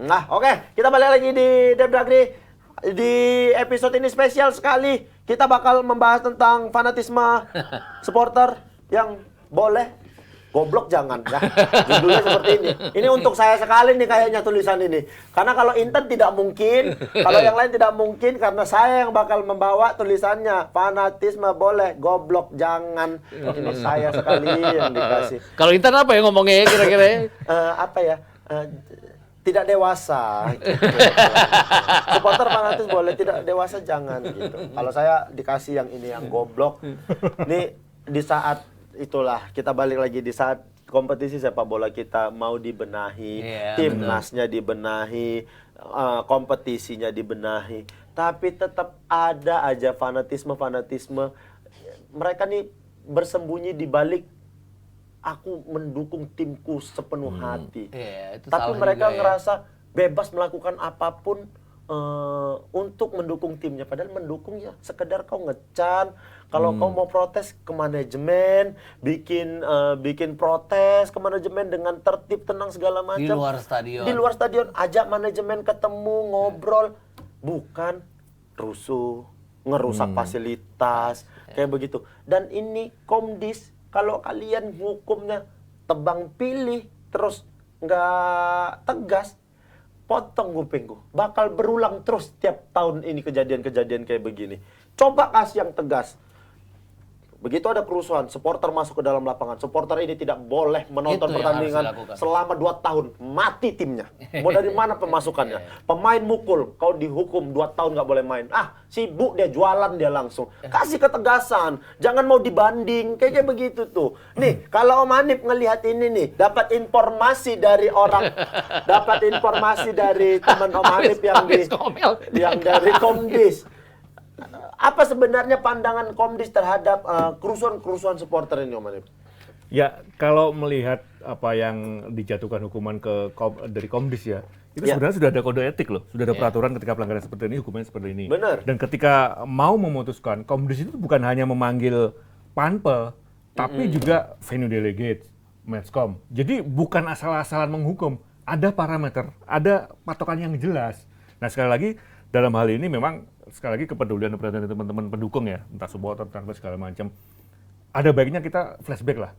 Nah, oke. Kita balik lagi di Depdagri. Di episode ini spesial sekali. Kita bakal membahas tentang fanatisme supporter yang boleh goblok jangan. Nah, judulnya seperti ini. Ini untuk saya sekali nih kayaknya tulisan ini. Karena kalau Intan tidak mungkin, kalau yang lain tidak mungkin karena saya yang bakal membawa tulisannya. Fanatisme boleh, goblok jangan. Ini saya sekali yang dikasih. Kalau Intan apa ya ngomongnya kira-kira? Apa ya? Tidak dewasa. Gitu. Supporter fanatis boleh, tidak dewasa jangan gitu. Kalau saya dikasih yang ini yang goblok. Ini di saat itulah kita balik lagi di saat kompetisi sepak bola kita mau dibenahi, timnasnya dibenahi, kompetisinya dibenahi, tapi tetap ada aja fanatisme. Mereka nih bersembunyi di balik aku mendukung timku sepenuh hati. Tapi mereka ngerasa bebas melakukan apapun untuk mendukung timnya. Padahal mendukung ya sekedar kau ngecan. Kalau kau mau protes ke manajemen, bikin protes ke manajemen dengan tertib, tenang segala macam. Di luar stadion. Di luar stadion, ajak manajemen ketemu, ngobrol. Bukan rusuh, ngerusak fasilitas, kayak begitu. Dan ini Komdis, kalau kalian hukumnya tebang pilih, terus nggak tegas, potong kupingku. Bakal berulang terus tiap tahun ini kejadian-kejadian kayak begini. Coba kasih yang tegas. Begitu ada kerusuhan, supporter masuk ke dalam lapangan. Supporter ini tidak boleh menonton pertandingan selama 2 tahun. Mati timnya. Mau dari mana pemasukannya? Pemain mukul, kau dihukum 2 tahun nggak boleh main. Sibuk dia, jualan dia langsung. Kasih ketegasan. Jangan mau dibanding. Kayak begitu tuh. Nih, kalau Om Hanif ngelihat ini nih, dapat informasi dari orang, dapat informasi dari teman Om Hanif yang dari Komdis. Apa sebenarnya pandangan Komdis terhadap kerusuhan supporter ini, Om Hanif? Ya, kalau melihat apa yang dijatuhkan hukuman dari Komdis ya, itu sebenarnya sudah ada kode etik loh, sudah ada peraturan ketika pelanggaran seperti ini, hukumannya seperti ini. Benar. Dan ketika mau memutuskan, Komdis itu bukan hanya memanggil panpel, tapi juga venue delegate, matchcom. Jadi bukan asal-asalan menghukum, ada parameter, ada patokan yang jelas. Nah sekali lagi, dalam hal ini memang sekali lagi kepedulian dan perhatian teman-teman pendukung ya, entah supporter, transfer segala macam. Ada baiknya kita flashback lah.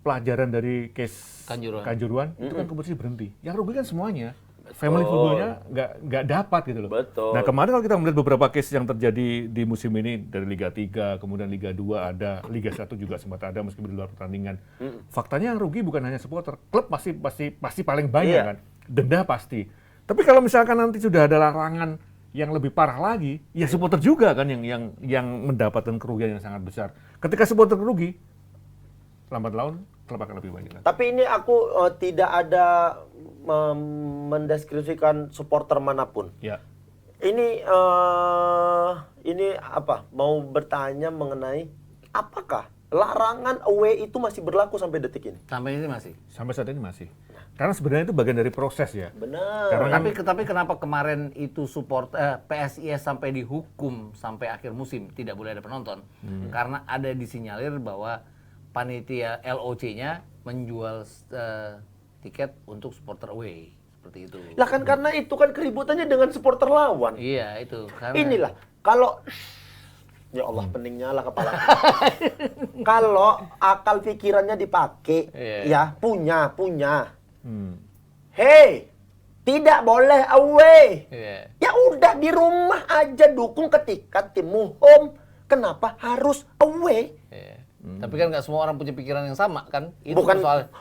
Pelajaran dari case Kanjuruhan itu kan kompetisi berhenti. Yang rugi kan semuanya. Family footballnya nggak dapat gitu loh. Betul. Nah kemarin kalau kita melihat beberapa case yang terjadi di musim ini dari Liga 3, kemudian Liga 2 ada, Liga 1 juga sempat ada meskipun di luar pertandingan. Faktanya yang rugi bukan hanya supporter, klub pasti paling banyak kan. Denda pasti. Tapi kalau misalkan nanti sudah ada larangan yang lebih parah lagi, ya supporter juga kan yang mendapatkan kerugian yang sangat besar. Ketika supporter rugi, lambat laun klub akan lebih banyak. Tapi ini aku tidak ada mendeskripsikan supporter manapun. Ya. Ini apa? Mau bertanya mengenai apakah larangan away itu masih berlaku sampai detik ini? Sampai saat ini masih. Karena sebenarnya itu bagian dari proses ya. Benar. Karena Tapi kenapa kemarin itu PSIS sampai dihukum sampai akhir musim tidak boleh ada penonton? Karena ada disinyalir bahwa panitia LOC-nya menjual tiket untuk supporter away seperti itu. Lah kan karena itu kan keributannya dengan supporter lawan. Iya itu. Karena Inilah kalau ya Allah peningnya lah kepala. Kalau akal pikirannya dipakai, ya punya. Hei, tidak boleh away. Ya udah di rumah aja dukung ketika timmu home. Kenapa harus away? Tapi kan nggak semua orang punya pikiran yang sama kan? Itu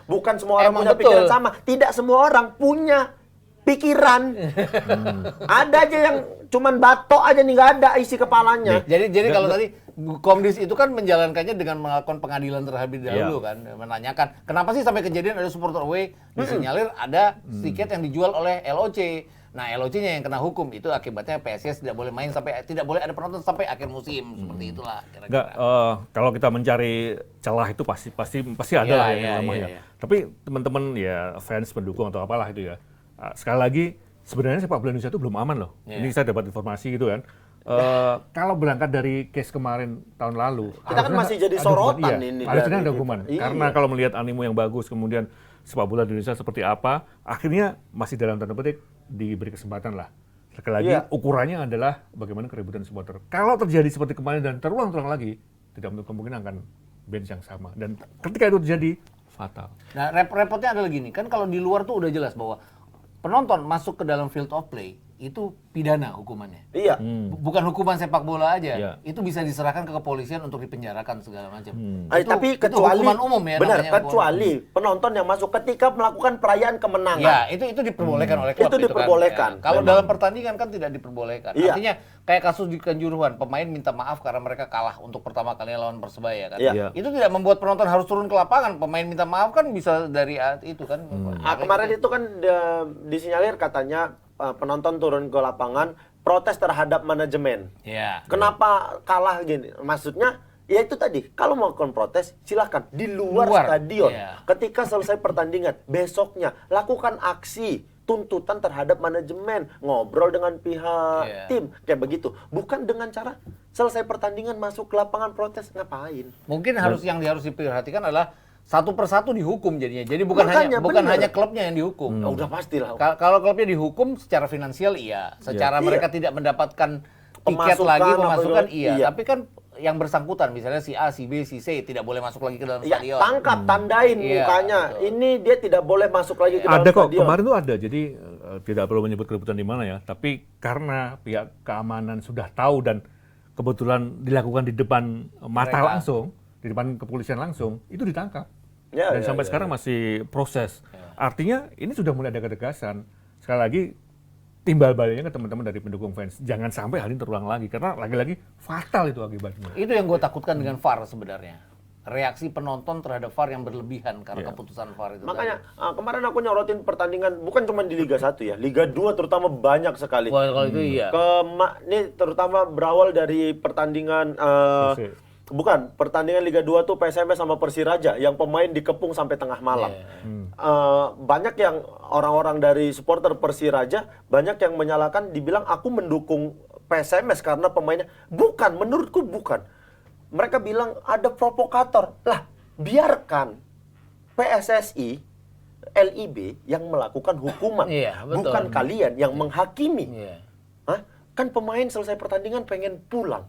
Bukan semua orang punya pikiran sama. Tidak semua orang punya pikiran. Ada aja yang cuman batok aja nih, nggak ada isi kepalanya. Jadi kalau tadi Komdis itu kan menjalankannya dengan melakukan pengadilan terlebih dahulu kan, menanyakan kenapa sih sampai kejadian ada supporter away, disinyalir ada tiket yang dijual oleh LOC. Nah, LOC-nya yang kena hukum, itu akibatnya PSIS tidak boleh main tidak boleh ada penonton sampai akhir musim. Seperti itulah kira-kira. Enggak, kalau kita mencari celah itu pasti ada lah yang namanya. Tapi teman-teman ya fans, pendukung atau apalah itu ya. Sekali lagi sebenarnya sepak bola Indonesia itu belum aman loh. Ini saya dapat informasi gitu kan. Kalau berangkat dari case kemarin tahun lalu, kita kan masih jadi sorotan ini. Harusnya ada hukuman. Karena kalau melihat animo yang bagus, kemudian sepak bola di Indonesia seperti apa, akhirnya masih dalam tanda petik diberi kesempatan lah. Sekali lagi Iya. ukurannya adalah bagaimana keributan supporter. Kalau terjadi seperti kemarin dan terulang-terulang lagi, tidak menutup kemungkinan akan bench yang sama. Dan ketika itu terjadi, fatal. Nah, repotnya adalah gini, kan kalau di luar tuh udah jelas bahwa penonton masuk ke dalam field of play itu pidana hukumannya. Iya. Bukan hukuman sepak bola aja, Iya. itu bisa diserahkan ke kepolisian untuk dipenjarakan segala macam. Tapi itu kecuali hukuman umum ya. benar, namanya, kecuali penonton yang masuk ketika melakukan perayaan kemenangan. Ya, itu diperbolehkan oleh klub. Itu diperbolehkan, Ya. Kalau memang. dalam pertandingan kan tidak diperbolehkan. Iya. Artinya kayak kasus di Kanjuruhan, pemain minta maaf karena mereka kalah untuk pertama kalinya lawan Persebaya kan. Iya. Itu tidak membuat penonton harus turun ke lapangan. Pemain minta maaf kan bisa dari itu kan. Kemarin itu kan disinyalir katanya penonton turun ke lapangan protes terhadap manajemen. Iya. Kenapa kalah gini? Maksudnya ya itu tadi, kalau mau protes silakan di luar stadion. Iya. Ketika selesai pertandingan, besoknya lakukan aksi tuntutan terhadap manajemen, ngobrol dengan pihak Iya. tim, kayak begitu. Bukan dengan cara selesai pertandingan masuk ke lapangan protes, ngapain? Mungkin harus diperhatikan adalah satu persatu dihukum jadinya. Jadi bukan Makanya, hanya bener. klubnya yang dihukum. Ya udah pastilah. Kalau klubnya dihukum secara finansial iya, secara Iya. mereka tidak mendapatkan tiket Pemasukan, lagi, apa pemasukan segala- iya. iya. Tapi kan yang bersangkutan misalnya si A, si B, si C tidak boleh masuk lagi ke dalam Ya, stadion. tangkap, tandain Iya, mukanya. betul. Ini dia tidak boleh masuk lagi ke dalam Ada kok, stadion. kemarin tuh ada. Jadi tidak perlu menyebut keributan di mana ya. Tapi karena pihak keamanan sudah tahu dan kebetulan dilakukan di depan mata Mereka. langsung, di depan kepolisian langsung, itu ditangkap. Ya, Dan ya, sampai ya, sekarang masih proses. Artinya ini sudah mulai ada ketegasan. Sekali lagi timbal baliknya ke teman-teman dari pendukung fans. Jangan sampai hal ini terulang lagi karena lagi-lagi fatal itu akibatnya. Itu yang gue takutkan dengan VAR sebenarnya. Reaksi penonton terhadap VAR yang berlebihan karena Iya. keputusan VAR itu. Makanya kemarin aku nyorotin pertandingan bukan cuma di Liga 1 ya, Liga 2 terutama banyak sekali. Wah, kalau itu iya. Ini terutama berawal dari pertandingan Persi. bukan pertandingan Liga 2 tuh PSMS sama Persiraja yang pemain dikepung sampai tengah malam. Banyak yang orang-orang dari supporter Persiraja banyak yang menyalahkan, dibilang aku mendukung PSMS karena pemainnya. Bukan, menurutku bukan. Mereka bilang ada provokator. Lah, biarkan PSSI, LIB yang melakukan hukuman. Iya, betul. Bukan kalian yang menghakimi. Iya. Hah? Kan pemain selesai pertandingan pengen pulang.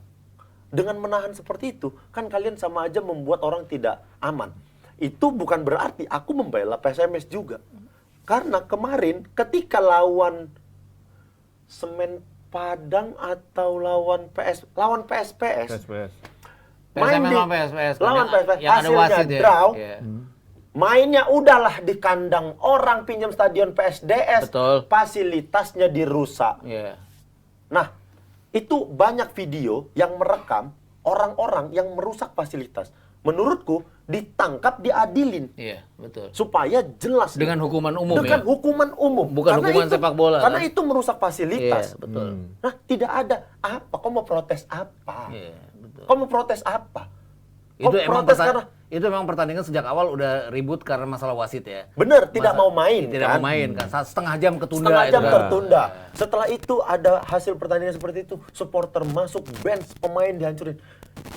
Dengan menahan seperti itu, kan kalian sama aja membuat orang tidak aman. Itu bukan berarti aku membela PSMS juga. Karena kemarin ketika lawan Semen Padang atau lawan PSPS, SPS. main PSMS di sama PSPS, lawan PSPS, yang ada hasilnya wasit ya. draw. Iya. Mainnya udahlah di kandang orang, pinjam stadion PSDS, Betul. fasilitasnya dirusak. Iya. Nah, itu banyak video yang merekam orang-orang yang merusak fasilitas. Menurutku ditangkap, diadilin Iya, betul. supaya jelas Dengan hukuman umum dengan ya? hukuman umum. Bukan hukuman sepak bola, Karena kan? itu merusak fasilitas. Iya, betul. Nah, tidak ada apa. Kau mau protes apa? Iya, betul. Kau mau protes apa? Kau Itu emang protes karena itu memang pertandingan sejak awal udah ribut karena masalah wasit ya. benar tidak mau main. Tidak kan? mau main kan. Setengah jam ketunda Setengah jam itu kan. tertunda. Setelah itu ada hasil pertandingan seperti itu, supporter masuk bench, pemain dihancurin.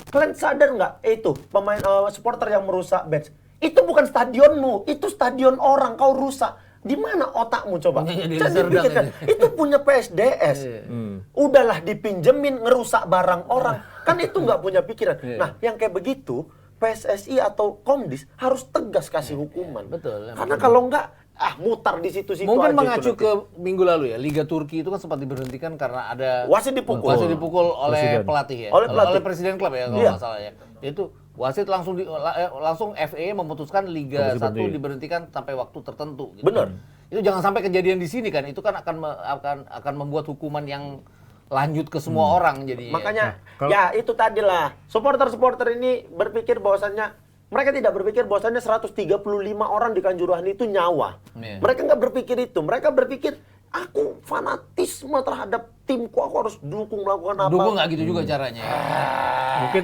Kalian sadar nggak itu pemain supporter yang merusak bench? Itu bukan stadionmu, itu stadion orang kau rusak. Di mana otakmu coba? Punyanya di Jangan Serdang dipikirkan. Itu punya PSDS. Udahlah dipinjemin ngerusak barang orang. Kan itu nggak punya pikiran. Nah, yang kayak begitu PSSI atau Komdis harus tegas kasih hukuman. Betul, Karena kalau nggak mutar di situ-situ Mungkin aja mengacu itu nanti. ke minggu lalu ya, Liga Turki itu kan sempat diberhentikan karena ada Wasit dipukul. Wasit dipukul oleh Presiden. pelatih ya. Oleh pelatih. Oleh presiden klub ya kalau Iya. nggak salah ya. Itu wasit langsung FA memutuskan Liga Komisi 1 berhenti. diberhentikan sampai waktu tertentu gitu. Benar. Itu jangan sampai kejadian di sini kan. Itu kan akan membuat hukuman yang lanjut ke semua orang jadi. Makanya kalau- ya itu tadilah supporter-supporter ini berpikir bahwasannya mereka tidak berpikir bahwasannya 135 orang di Kanjuruhan itu nyawa. Iya. Mereka nggak berpikir itu. Mereka berpikir aku fanatisme terhadap timku, aku harus dukung melakukan apa. Dukung nggak gitu juga caranya ya.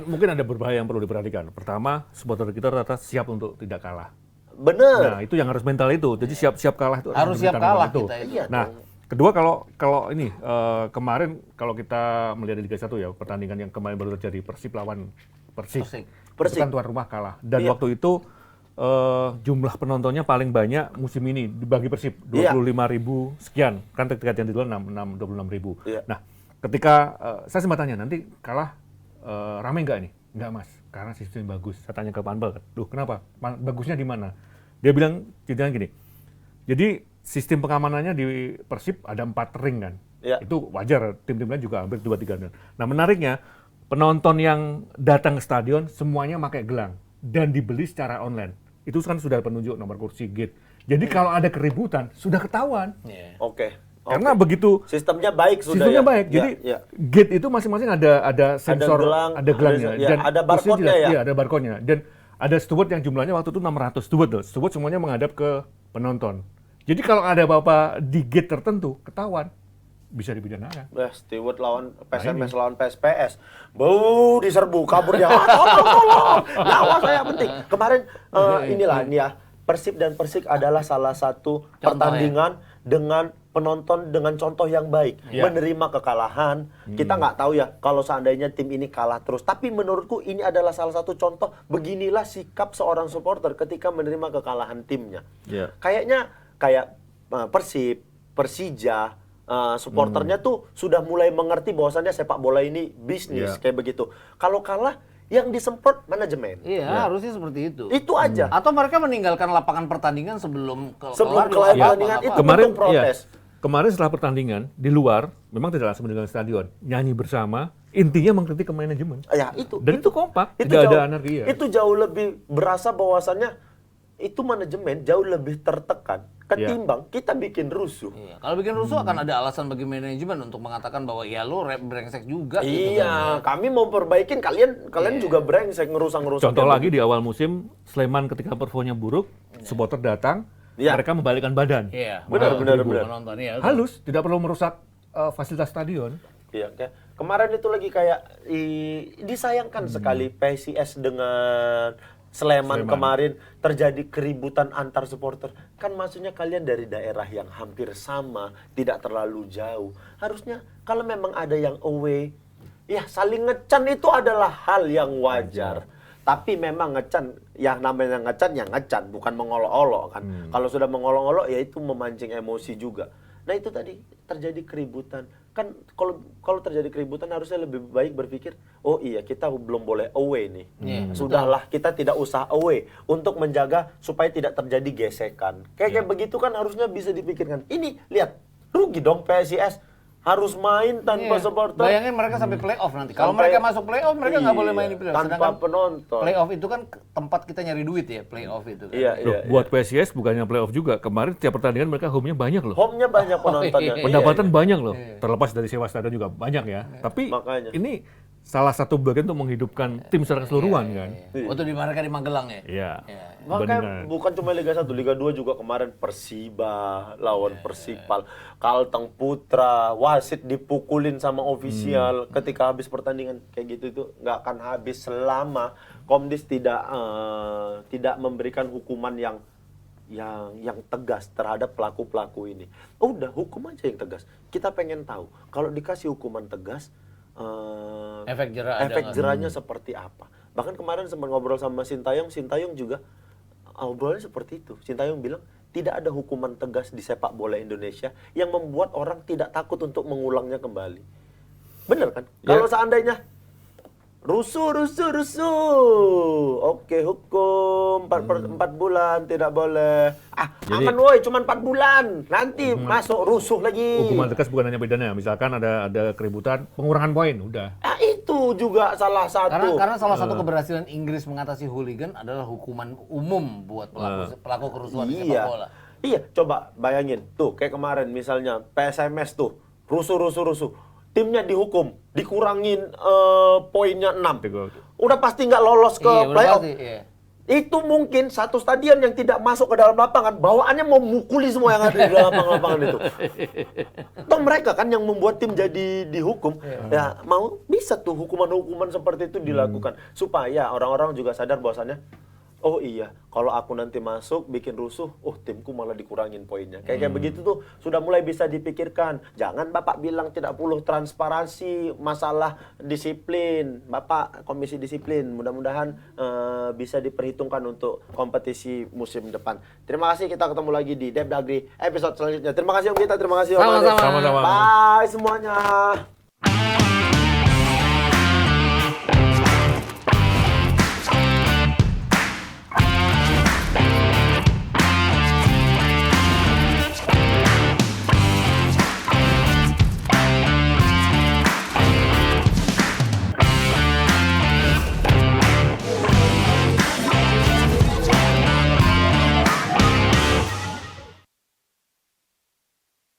Mungkin ada berbahaya yang perlu diperhatikan. Pertama, supporter kita rata siap untuk tidak kalah. Bener. Nah, itu yang harus mental itu. Jadi siap-siap kalah itu Harus siap mental kalah itu. kita itu. Iya Nah, dong. kedua kalau ini kemarin kalau kita melihat di Liga 1 ya, pertandingan yang kemarin baru terjadi Persib lawan Persik. Persik. Itu kan tuan rumah kalah. Dan Iya. waktu itu jumlah penontonnya paling banyak musim ini dibagi Persib 25.000 sekian, kan tiket yang dijual 26.000. Iya. Nah, ketika saya sempat tanya nanti kalah rame nggak nih? Nggak mas, karena sistemnya bagus. Saya tanya ke Panpel, duh kenapa? Bagusnya di mana? Dia bilang ceritanya gini. Jadi sistem pengamanannya di Persib ada 4 ring kan? Iya. Itu wajar, tim-tim lain juga hampir 2-3 ring. Nah menariknya penonton yang datang ke stadion semuanya pakai gelang dan dibeli secara online. Itu kan sudah penunjuk nomor kursi gate. Jadi kalau ada keributan sudah ketahuan. Oke. Karena begitu Sistemnya baik sudah sistemnya ya? baik. Jadi Ya. gate itu masing-masing ada sensor, gelang, gelangnya ya, ada kursinya barcode-nya ya? Iya, ada barcode-nya. Dan ada steward yang jumlahnya waktu itu 600 steward loh. Steward semuanya menghadap ke penonton. Jadi kalau ada apa-apa di gate tertentu ketahuan bisa dipidanakan. Steward lawan PSMS lawan PSPS. Bau diserbu kabur dia. Tolong. Nyawa saya penting. Kemarin inilah ini ya. Persib dan Persik adalah salah satu pertandingan dengan penonton dengan contoh yang baik. Iya. Menerima kekalahan. Kita nggak tahu ya kalau seandainya tim ini kalah terus. Tapi menurutku ini adalah salah satu contoh beginilah sikap seorang supporter ketika menerima kekalahan timnya. Iya. Kayaknya kayak Persib, Persija, supporternya tuh sudah mulai mengerti bahwasannya sepak bola ini bisnis kayak begitu. Kalau kalah yang disemprot manajemen. Iya, harusnya seperti itu. Itu aja. Atau mereka meninggalkan lapangan pertandingan sebelum Sebelum kelar kelar pertandingan itu Kemarin bentuk protes. kemarin setelah pertandingan di luar memang tidak langsung meninggalkan stadion, nyanyi bersama, intinya mengkritik ke manajemen. Ya itu. Dan itu kompak, Itu tidak jauh, ada anarki ya. Itu jauh lebih berasa bahwasannya itu manajemen jauh lebih tertekan ketimbang kita bikin rusuh. Iya, kalau bikin rusuh akan ada alasan bagi manajemen untuk mengatakan bahwa ya lu brengsek juga gitu Iya, kami mau perbaikin kalian juga brengsek ngerusak-ngerusak. Contoh kayak lagi di awal musim, Sleman ketika performanya buruk, supporter datang, Iya. mereka membalikkan badan. Iya, Benar, benar, ribu benar. penonton, iya. Halus, tidak perlu merusak fasilitas stadion. Iya, kayak kemarin itu lagi kayak disayangkan sekali PSIS dengan Sleman kemarin terjadi keributan antar supporter. Kan maksudnya kalian dari daerah yang hampir sama, tidak terlalu jauh. Harusnya kalau memang ada yang away, ya saling ngecan itu adalah hal yang wajar. Tapi memang ngecan, yang namanya ngecan ya ngecan, bukan mengolok-olok kan. Kalau sudah mengolok-olok ya itu memancing emosi juga. Nah itu tadi terjadi keributan. Kan kalau terjadi keributan harusnya lebih baik berpikir, oh iya kita belum boleh away nih. Sudahlah kita tidak usah away untuk menjaga supaya tidak terjadi gesekan. Kayak begitu kan harusnya bisa dipikirkan. Ini lihat, rugi dong PSIS. Harus main tanpa supporter. Bayangin mereka sampai playoff nanti. Kalau Sampai- mereka masuk playoff, mereka nggak boleh main di playoff. tanpa Sedangkan penonton. playoff itu kan tempat kita nyari duit ya, playoff itu kan. Iya, Loh, iya. buat PSIS bukannya playoff juga. Kemarin tiap pertandingan mereka home-nya banyak loh. Home-nya banyak penontonnya. Pendapatan Iya, banyak loh. Terlepas dari sewa stadion juga banyak ya. Tapi Makanya. ini salah satu bagian untuk menghidupkan tim secara keseluruhan kan. Waktu di mereka di Magelang ya. Iya. Makanya bukan cuma Liga 1, Liga 2 juga kemarin Persiba lawan Persipal, Kalteng Putra, wasit dipukulin sama ofisial ketika habis pertandingan kayak gitu itu nggak akan habis selama Komdis tidak memberikan hukuman yang tegas terhadap pelaku-pelaku ini. Udah hukum aja yang tegas. Kita pengen tahu kalau dikasih hukuman tegas Efek jerah ada efek nggak? jerahnya seperti apa. Bahkan kemarin sempat ngobrol sama Sintayong juga obrolannya seperti itu. Sintayong bilang tidak ada hukuman tegas di sepak bola Indonesia yang membuat orang tidak takut untuk mengulangnya kembali. Bener kan? Kalau seandainya rusuh. Oke, hukum 4 bulan tidak boleh. Aman woi, cuma 4 bulan. Nanti masuk rusuh lagi. Hukuman tegas bukan hanya pidana. Misalkan ada keributan, pengurangan poin, udah. Itu juga salah satu. Karena salah satu keberhasilan Inggris mengatasi hooligan adalah hukuman umum buat pelaku kerusuhan di sepak bola. Iya, coba bayangin tuh kayak kemarin misalnya PSMS tuh rusuh. Timnya dihukum, dikurangin poinnya 6. Udah pasti nggak lolos ke Iya, udah playoff. pasti, iya. Itu mungkin satu stadion yang tidak masuk ke dalam lapangan, bawaannya mau mukuli semua yang ada di dalam lapangan itu. Toh mereka kan yang membuat tim jadi dihukum. Ya mau bisa tuh hukuman-hukuman seperti itu dilakukan supaya orang-orang juga sadar bahwasannya oh iya, kalau aku nanti masuk bikin rusuh, oh timku malah dikurangin poinnya. Kayak begitu tuh sudah mulai bisa dipikirkan. Jangan Bapak bilang tidak perlu transparansi masalah disiplin. Bapak Komisi Disiplin, mudah-mudahan bisa diperhitungkan untuk kompetisi musim depan. Terima kasih, kita ketemu lagi di Depdagri episode selanjutnya. Terima kasih Om Gita, terima kasih Om Ade. Sama-sama. Sama-sama. Bye semuanya.